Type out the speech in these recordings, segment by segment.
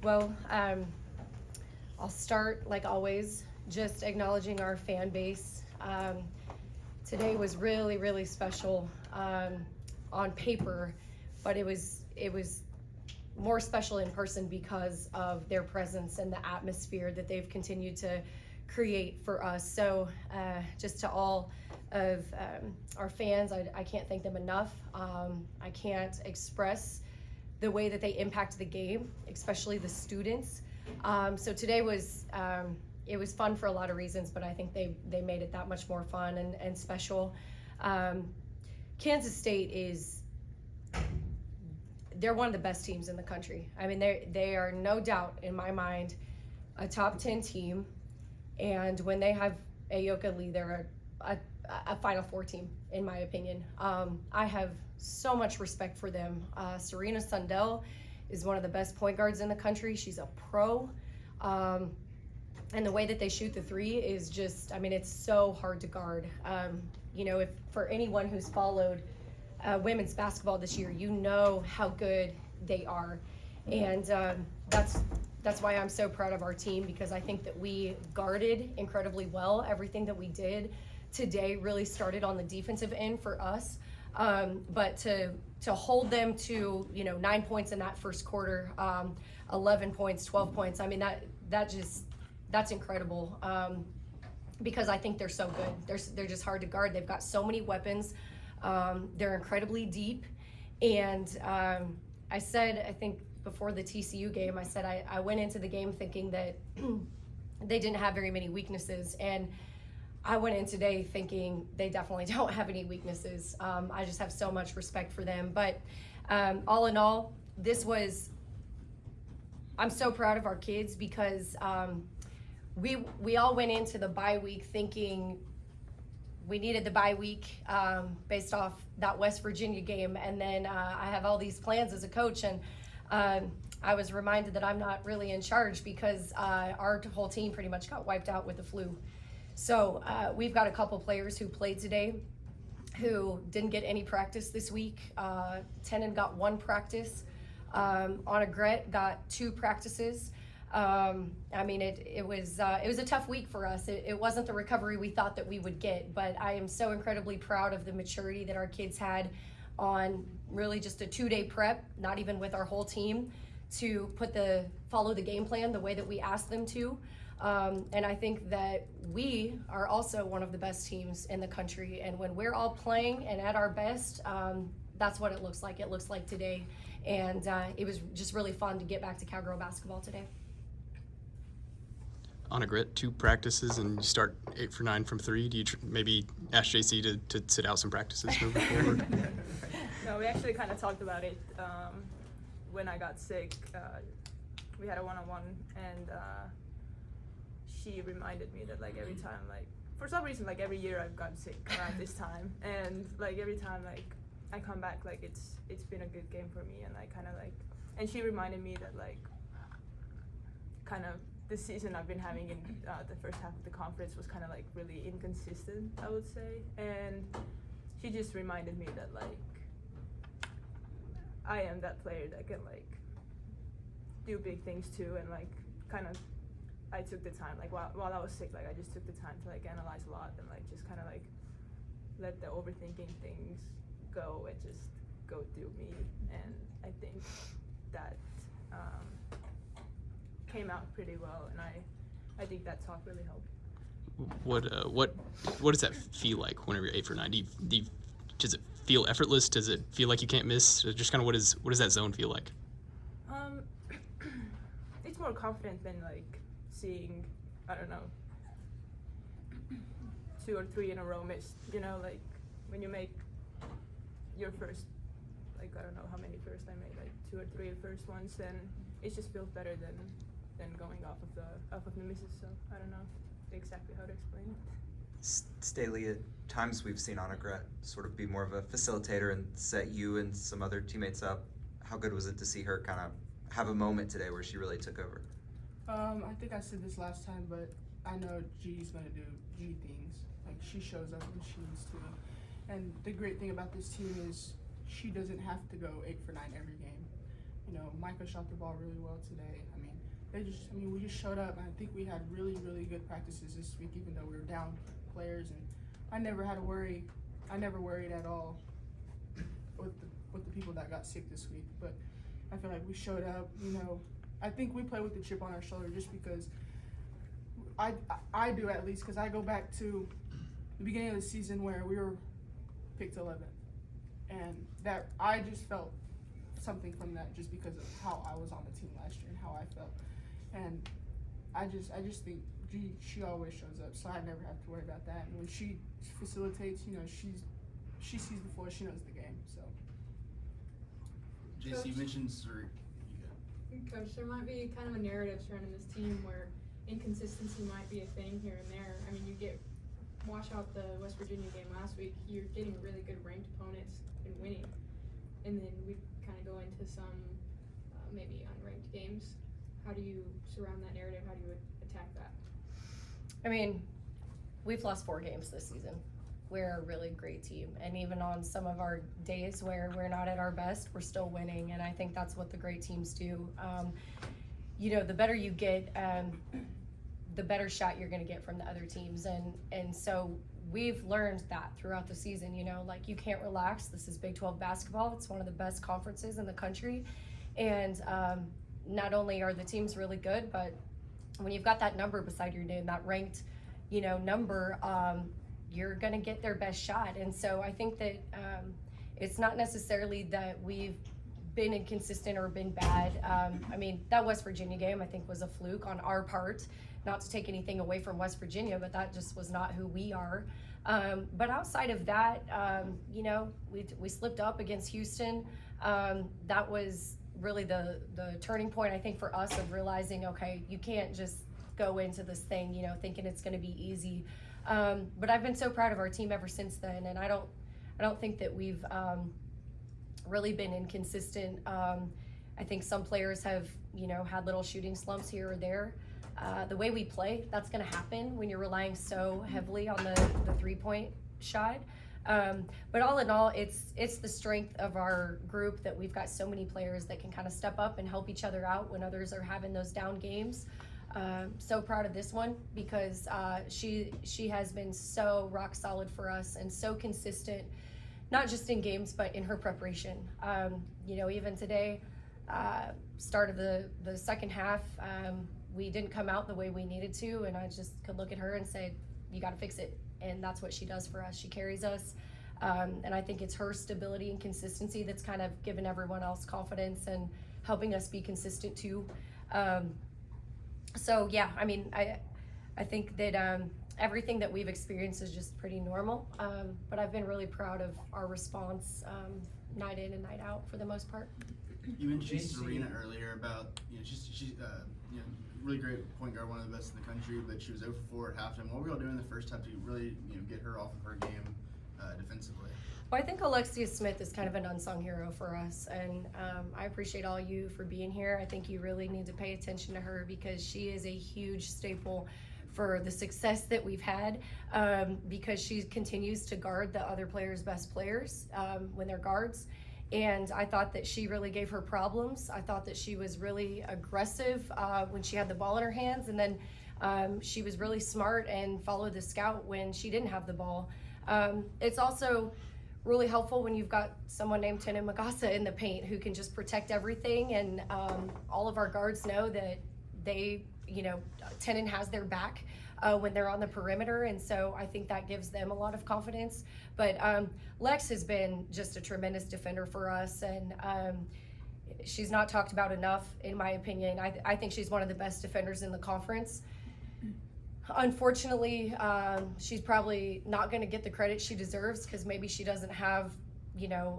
Well, I'll start, like always, just acknowledging our fan base. Today was really, really special on paper, but it was more special in person because of their presence and the atmosphere that they've continued to create for us. So just to all of our fans, I can't thank them enough. I can't express the way that they impact the game, especially the students. So today was it was fun for a lot of reasons, but I think they made it that much more fun and special. Kansas State they're one of the best teams in the country. I mean, they are no doubt in my mind a top 10 team, and when they have Ayoka Lee, they're a Final Four team, in my opinion. I have so much respect for them. Serena Sundell is one of the best point guards in the country. She's a pro. And the way that they shoot the three is just, I mean, it's so hard to guard. If for anyone who's followed women's basketball this year, you know how good they are. And that's why I'm so proud of our team, because I think that we guarded incredibly well. Everything that we did today really started on the defensive end for us. But to hold them to 9 points in that first quarter, 11 points, 12 points, I mean that's incredible, because I think they're so good. They're just hard to guard. They've got so many weapons. They're incredibly deep, and I said, I think before the TCU game, I said I went into the game thinking that they didn't have very many weaknesses, and I went in today thinking they definitely don't have any weaknesses. I just have so much respect for them. But all in all, I'm so proud of our kids, because we all went into the bye week thinking we needed the bye week based off that West Virginia game. And then I have all these plans as a coach, and I was reminded that I'm not really in charge, because our whole team pretty much got wiped out with the flu. So we've got a couple players who played today who didn't get any practice this week. Tenon got 1 practice. Anna Gret got 2 practices. I mean, it was a tough week for us. It wasn't the recovery we thought that we would get, but I am so incredibly proud of the maturity that our kids had on really just a 2-day prep, not even with our whole team, to follow the game plan the way that we asked them to. And I think that we are also one of the best teams in the country. And when we're all playing and at our best, that's what it looks like. It looks like today. And it was just really fun to get back to cowgirl basketball today. On a Gret, 2 practices, and you start 8 for 9 from 3. Do you maybe ask Jacie to sit out some practices moving forward? No, we actually kind of talked about it when I got sick. We had a one-on-one, and she reminded me that every time, for some reason, every year I've gotten sick around this time, and every time I come back, it's been a good game for me, and and she reminded me that kind of the season I've been having in the first half of the conference was kind of really inconsistent, I would say, and she just reminded me that I am that player that can do big things too, and kind of I took the time while I was sick, I just took the time to analyze a lot and just kind of let the overthinking things go and just go through me, and I think that came out pretty well, and I think that talk really helped. What does that feel like whenever you're 8 for 9? Does it feel effortless? Does it feel like you can't miss? Just kind of what does that zone feel like? It's more confident than seeing, I don't know, 2 or 3 in a row missed. When you make your first, I don't know how many first I made, 2 or 3 first ones, then it just feels better than going off of the misses. So I don't know exactly how to explain it. Stailee, at times we've seen Anna Gret sort of be more of a facilitator and set you and some other teammates up. How good was it to see her kind of have a moment today where she really took over? I think I said this last time, but I know G's gonna do G things. She shows up when she needs to. And the great thing about this team is she doesn't have to go 8 for 9 every game. Micah shot the ball really well today. I mean, we just showed up, and I think we had really, really good practices this week, even though we were down players, and I never had to worry. I never worried at all with the people that got sick this week, but I feel like we showed up, I think we play with the chip on our shoulder just because I do, at least, because I go back to the beginning of the season where we were picked 11th, and that I just felt something from that just because of how I was on the team last year and how I felt, and I just think she always shows up, so I never have to worry about that. And when she facilitates, she sees the floor, she knows the game. So, Jacie, you mentioned Coach, there might be kind of a narrative surrounding this team where inconsistency might be a thing here and there. I mean, wash out the West Virginia game last week, you're getting really good ranked opponents and winning. And then we kind of go into some maybe unranked games. How do you surround that narrative? How do you attack that? I mean, we've lost 4 games this season. We're a really great team, and even on some of our days where we're not at our best, we're still winning, and I think that's what the great teams do. The better you get, the better shot you're going to get from the other teams, and so we've learned that throughout the season. You can't relax. This is Big 12 basketball. It's one of the best conferences in the country, and not only are the teams really good, but when you've got that number beside your name, that ranked, number, you're going to get their best shot. And so I think that it's not necessarily that we've been inconsistent or been bad. That West Virginia game I think was a fluke on our part, not to take anything away from West Virginia, but that just was not who we are. But outside of that, we slipped up against Houston. That was really the turning point, I think, for us of realizing, okay, you can't just go into this thing, thinking it's going to be easy. But I've been so proud of our team ever since then, and I don't think that we've really been inconsistent. I think some players have, had little shooting slumps here or there. The way we play, that's going to happen when you're relying so heavily on the 3-point shot. But all in all, it's the strength of our group that we've got so many players that can kind of step up and help each other out when others are having those down games. So proud of this one because she has been so rock solid for us and so consistent, not just in games but in her preparation. Even today, start of the second half, we didn't come out the way we needed to, and I just could look at her and say, you got to fix it. And that's what she does for us. She carries us. And I think it's her stability and consistency that's kind of given everyone else confidence and helping us be consistent too. I think that everything that we've experienced is just pretty normal. But I've been really proud of our response night in and night out for the most part. You mentioned Serena earlier about, she's really great point guard, one of the best in the country, but she was 0 for 4 at halftime. What were y'all doing in the first half to really, get her off of her game defensively? Well, I think Alexia Smith is kind of an unsung hero for us, and I appreciate all you for being here. I think you really need to pay attention to her because she is a huge staple for the success that we've had because she continues to guard the other players' best players when they're guards. And I thought that she really gave her problems. I thought that she was really aggressive when she had the ball in her hands, and then she was really smart and followed the scout when she didn't have the ball. It's also really helpful when you've got someone named Tenen Magasa in the paint who can just protect everything, and all of our guards know that Tenen has their back when they're on the perimeter, and so I think that gives them a lot of confidence. But Lex has been just a tremendous defender for us, and she's not talked about enough, in my opinion. I think she's one of the best defenders in the conference. Unfortunately, she's probably not going to get the credit she deserves because maybe she doesn't have,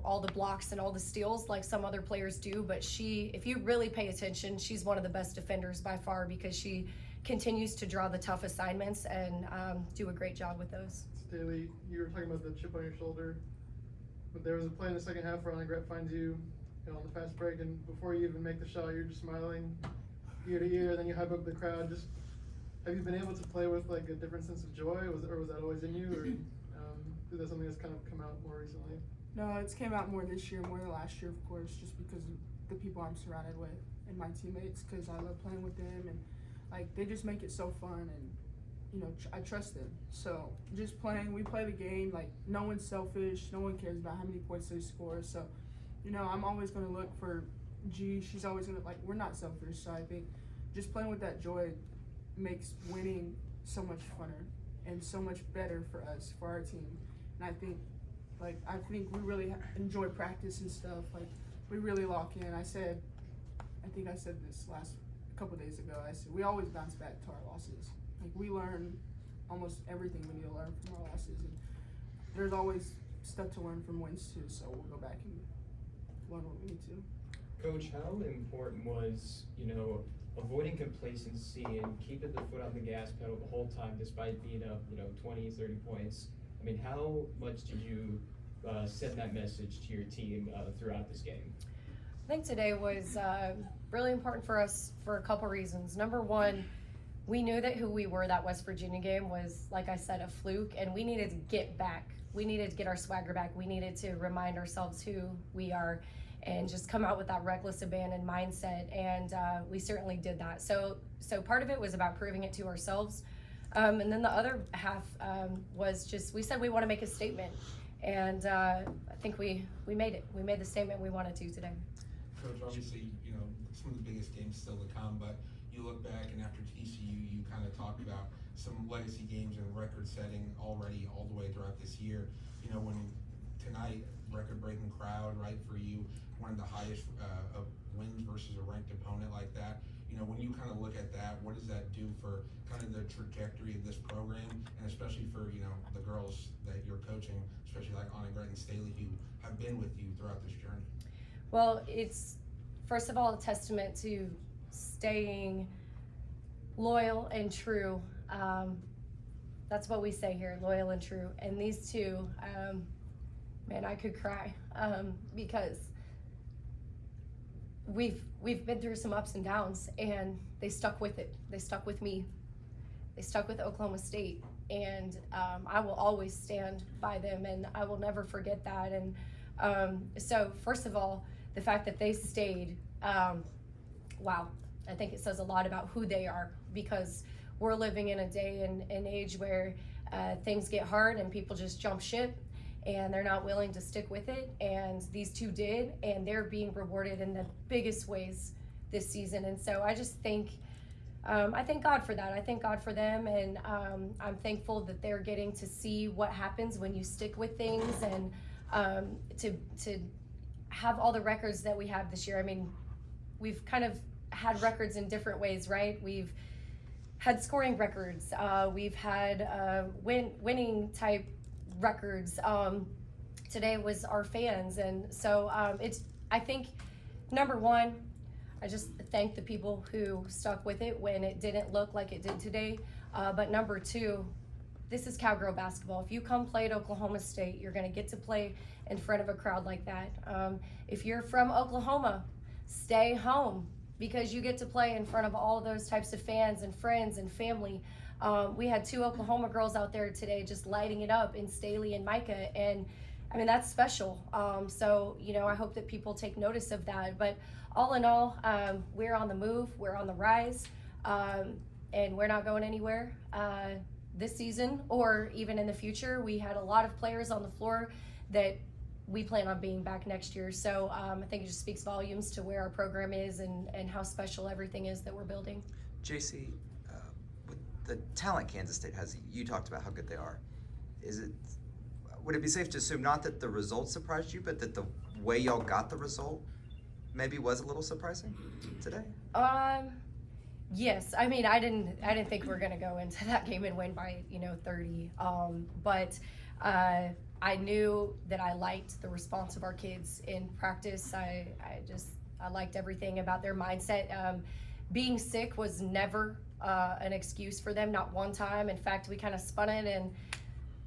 all the blocks and all the steals like some other players do. But if you really pay attention, she's one of the best defenders by far because she continues to draw the tough assignments and do a great job with those. Stailee, you were talking about the chip on your shoulder, but there was a play in the second half where Gret finds you, on the fast break, and before you even make the shot, you're just smiling ear to ear, then you hype up the crowd. Just have you been able to play with a different sense of joy, or was that always in you, or is that something that's kind of come out more recently? No, it's came out more this year, more than last year, of course, just because of the people I'm surrounded with. and my teammates because I love playing with them, and like they just make it so fun, and you know I trust them. So just playing, we play the game. Like no one's selfish. No one cares about how many points they score. So you know I'm always gonna look for G. She's always gonna like we're not selfish. So I think just playing with that joy makes winning so much funner and so much better for us, for our team. And I think we really enjoy practice and stuff. Like we really lock in. I think I said this a couple days ago. I said we always bounce back to our losses. Like we learn almost everything we need to learn from our losses, and there's always stuff to learn from wins too. So we'll go back and learn what we need to. Coach, how important was, avoiding complacency and keeping the foot on the gas pedal the whole time despite being up, 20, 30 points? I mean, how much did you send that message to your team throughout this game? I think today was really important for us for a couple reasons. Number one, we knew that who we were that West Virginia game was, like I said, a fluke, and we needed to get back. We needed to get our swagger back. We needed to remind ourselves who we are and just come out with that reckless abandon mindset, and we certainly did that. So part of it was about proving it to ourselves, and then the other half was just we said we want to make a statement, and I think we made it. We made the statement we wanted to today. Coach, obviously, some of the biggest games still to come, but you look back and after TCU, you kind of talked about some legacy games and record setting already all the way throughout this year. When tonight, record-breaking crowd, right, for you, one of the highest of wins versus a ranked opponent like that. When you kind of look at that, what does that do for kind of the trajectory of this program, and especially for, the girls that you're coaching, especially like Gret and Stailee, who have been with you throughout this journey? Well, it's first of all a testament to staying loyal and true. That's what we say here, loyal and true. And these two, man, I could cry because we've been through some ups and downs, and they stuck with it. They stuck with me. They stuck with Oklahoma State, and I will always stand by them, and I will never forget that. And so first of all, the fact that they stayed, wow, I think it says a lot about who they are, because we're living in a day and an age where things get hard and people just jump ship and they're not willing to stick with it. And these two did, and they're being rewarded in the biggest ways this season. And so I just think, I thank God for that. I thank God for them, and I'm thankful that they're getting to see what happens when you stick with things, and to have all the records that we have this year. I mean, we've kind of had records in different ways, right? We've had scoring records. We've had winning type records. Today was our fans. And so I think, number one, I just thank the people who stuck with it when it didn't look like it did today. But number two, this is cowgirl basketball. If you come play at Oklahoma State, you're gonna get to play in front of a crowd like that. If you're from Oklahoma, stay home, because you get to play in front of all those types of fans and friends and family. We had two Oklahoma girls out there today just lighting it up in Stailee and Micah, and I mean, that's special. So, I hope that people take notice of that. But all in all, we're on the move, we're on the rise, and we're not going anywhere this season or even in the future. We had a lot of players on the floor that we plan on being back next year. So I think it just speaks volumes to where our program is and how special everything is that we're building. Jacie, with the talent Kansas State has, you talked about how good they are. Would it be safe to assume not that the results surprised you, but that the way y'all got the result maybe was a little surprising today? Yes. I mean, I didn't think we were going to go into that game and win by 30. But I knew that I liked the response of our kids in practice. I liked everything about their mindset. Being sick was never an excuse for them, not one time. In fact, we kind of spun it and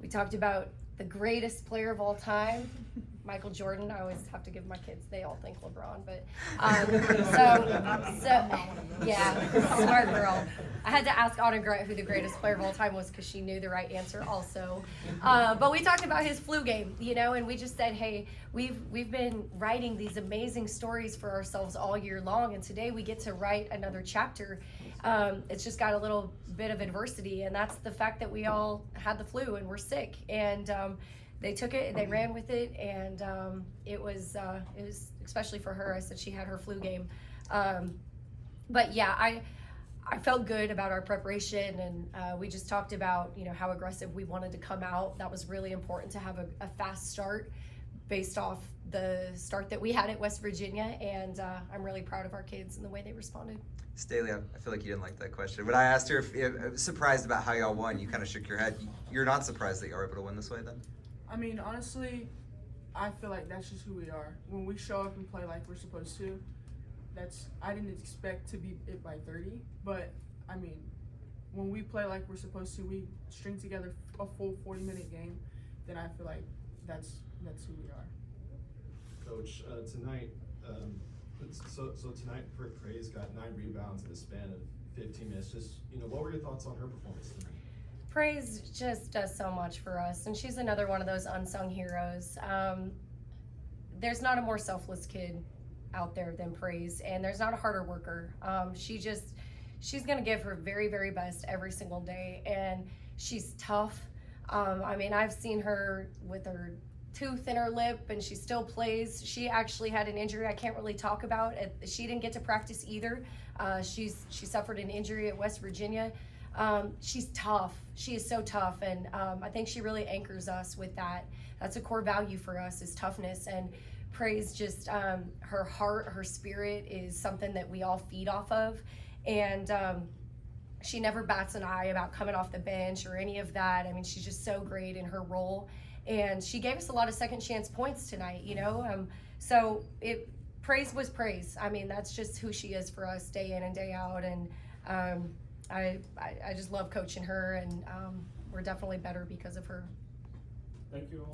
we talked about the greatest player of all time, Michael Jordan. I always have to give my kids, they all think LeBron, but yeah, smart girl. I had to ask Anna Gret who the greatest player of all time was because she knew the right answer also. But we talked about his flu game, you know, and we just said, hey, we've been writing these amazing stories for ourselves all year long, and today we get to write another chapter. It's just got a little bit of adversity, and that's the fact that we all had the flu and we're sick. And they took it and they ran with it, and it was especially for her. I said she had her flu game. But yeah, I felt good about our preparation, and we just talked about, you know, how aggressive we wanted to come out. That was really important to have a fast start based off the start that we had at West Virginia, and I'm really proud of our kids and the way they responded. Stailee, I feel like you didn't like that question. When I asked her if surprised about how y'all won, you kind of shook your head. You're not surprised that y'all were able to win this way then? I mean, honestly, I feel like that's just who we are. When we show up and play like we're supposed to, I didn't expect to be it by 30, but I mean, when we play like we're supposed to, we string together a full 40-minute game, then I feel like that's who we are. Coach, tonight, so tonight Praise got 9 rebounds in the span of 15 minutes. Just, you know, what were your thoughts on her performance tonight? Praise just does so much for us, and she's another one of those unsung heroes. There's not a more selfless kid out there than Praise, and there's not a harder worker. She's gonna give her very, very best every single day, and she's tough. I mean, I've seen her with her tooth in her lip, and she still plays. She actually had an injury I can't really talk about. She didn't get to practice either. She suffered an injury at West Virginia. She's tough. She is so tough, and I think she really anchors us with that. That's a core value for us, is toughness. And Praise, just her heart, her spirit is something that we all feed off of. And she never bats an eye about coming off the bench or any of that. I mean, she's just so great in her role. And she gave us a lot of second chance points tonight, you know? So Praise was Praise. I mean, that's just who she is for us day in and day out. And I just love coaching her, and we're definitely better because of her. Thank you all.